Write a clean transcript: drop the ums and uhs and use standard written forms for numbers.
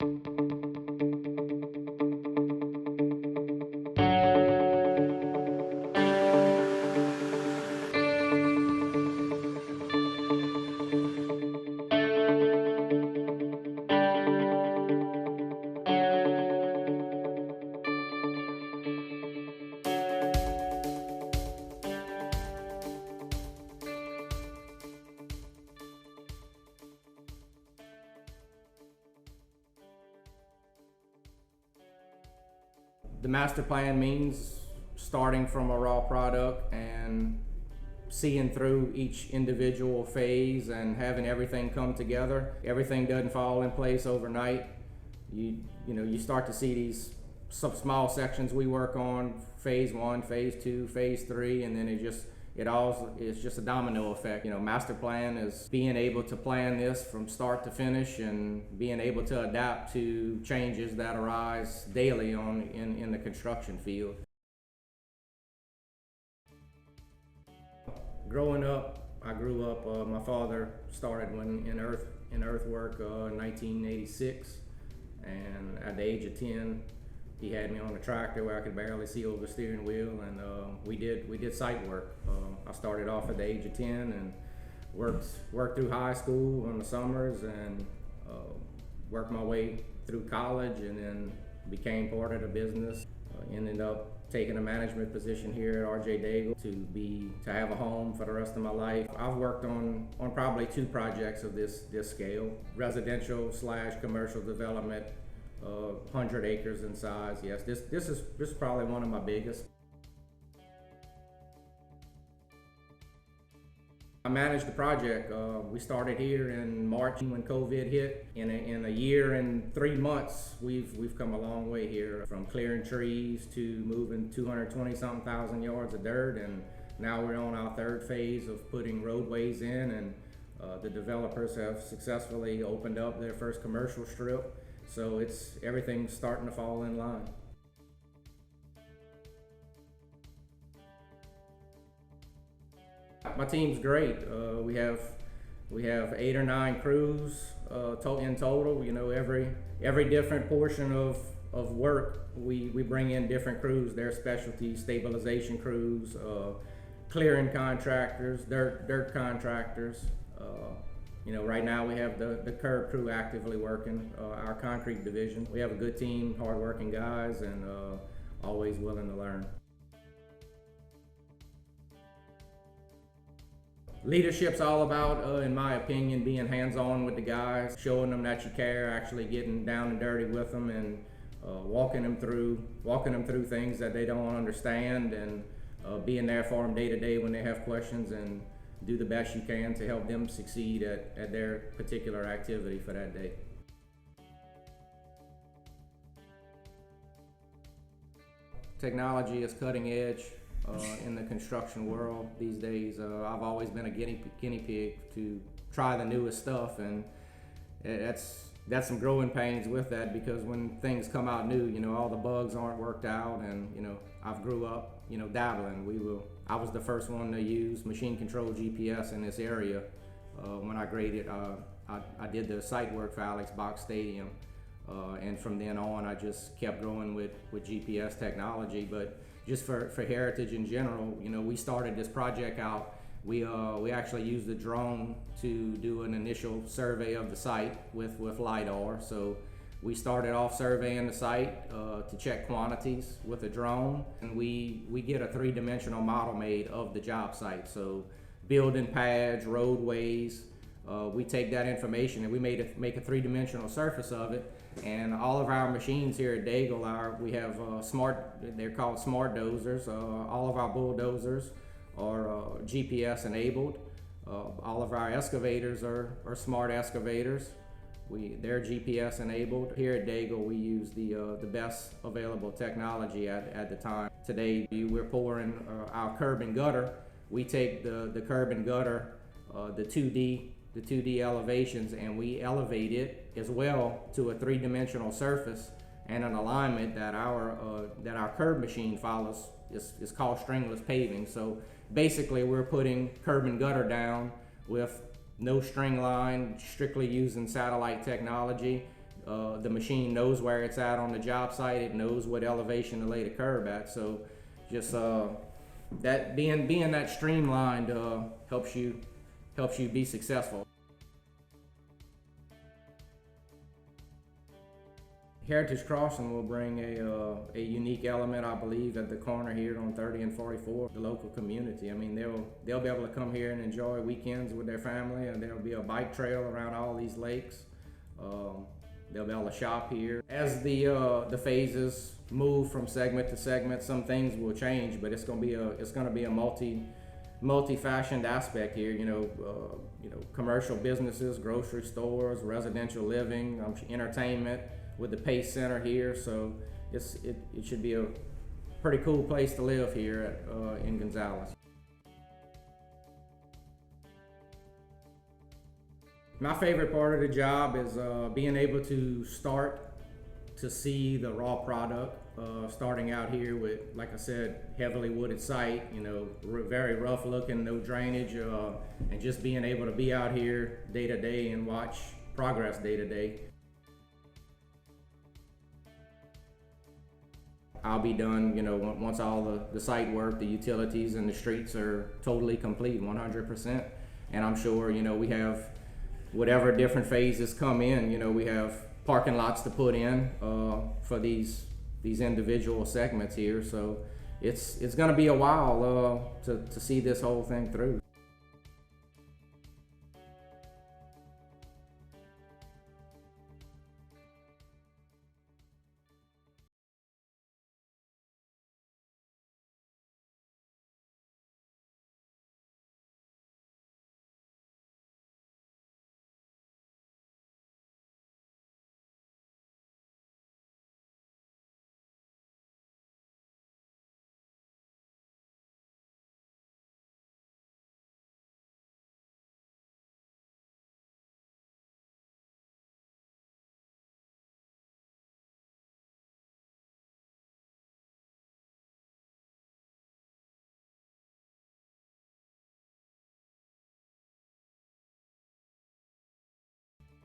The master plan means starting from a raw product and seeing through each individual phase and having everything come together. Everything doesn't fall in place overnight. You start to see these some small sections we work on, phase 1, phase 2, phase 3, and then it's just a domino effect. Master plan is being able to plan this from start to finish and being able to adapt to changes that arise daily in the construction field. Growing up, I grew up, my father started in earthwork in 1986, and at the age of 10, he had me on a tractor where I could barely see over the steering wheel, and we did site work. I started off at the age of 10 and worked through high school in the summers, and worked my way through college, and then became part of the business. Ended up taking a management position here at R.J. Daigle to have a home for the rest of my life. I've worked on probably 2 projects of this scale: residential / commercial development. 100 acres in size. Yes, this is probably one of my biggest. I managed the project. We started here in March when COVID hit. In a year and 3 months, we've come a long way here, from clearing trees to moving 220-something thousand yards of dirt, and now we're on our 3rd phase of putting roadways in, and the developers have successfully opened up their first commercial strip. So everything's starting to fall in line. My team's great. We have 8 or 9 crews in total. Every different portion of work, we bring in different crews. Their specialties: stabilization crews, clearing contractors, dirt contractors. Right now we have the curb crew actively working, our concrete division. We have a good team, hardworking guys, and always willing to learn. Leadership's all about, in my opinion, being hands-on with the guys, showing them that you care, actually getting down and dirty with them, and walking them through things that they don't understand, and being there for them day to day when they have questions, and do the best you can to help them succeed at their particular activity for that day. Technology is cutting edge in the construction world these days. I've always been a guinea pig to try the newest stuff, and that's some growing pains with that, because when things come out new, all the bugs aren't worked out, and I've grew up dabbling. I was the first one to use machine control GPS in this area. When I graded, I did the site work for Alex Box Stadium, and from then on I just kept growing with GPS technology. But just for Heritage in general, we started this project out. We actually used a drone to do an initial survey of the site with LiDAR. So we started off surveying the site to check quantities with a drone, and we get a 3-dimensional model made of the job site. So building pads, roadways, we take that information and we make a 3-dimensional surface of it. And all of our machines here at Daigle, we have they're called smart dozers. All of our bulldozers are GPS enabled. All of our excavators are smart excavators. They're GPS enabled. Here at Daigle, we use the best available technology at the time. Today, we're pouring our curb and gutter. We take the curb and gutter, the 2D elevations, and we elevate it as well to a 3-dimensional surface and an alignment that our curb machine follows. Is called stringless paving. So basically, we're putting curb and gutter down with no string line, strictly using satellite technology The machine knows where it's at on the job site. It knows what elevation to lay the curb at. So just that being that streamlined helps you be successful. Heritage Crossing will bring a unique element, I believe, at the corner here on 30 and 44. The local community. I mean, they'll be able to come here and enjoy weekends with their family, and there'll be a bike trail around all these lakes. They'll be able to shop here. As the phases move from segment to segment, some things will change, but it's going to be a multi-fashioned aspect here. You know, commercial businesses, grocery stores, residential living, entertainment, with the Pace Center here. So it should be a pretty cool place to live here in Gonzales. My favorite part of the job is being able to start to see the raw product. Starting out here with, like I said, heavily wooded site, you know, very rough looking, no drainage, and just being able to be out here day to day and watch progress day to day. I'll be done, you know, once all the site work, the utilities and the streets are totally complete, 100%. And I'm sure, you know, we have whatever different phases come in, you know, we have parking lots to put in for these individual segments here. So it's going to be a while to see this whole thing through.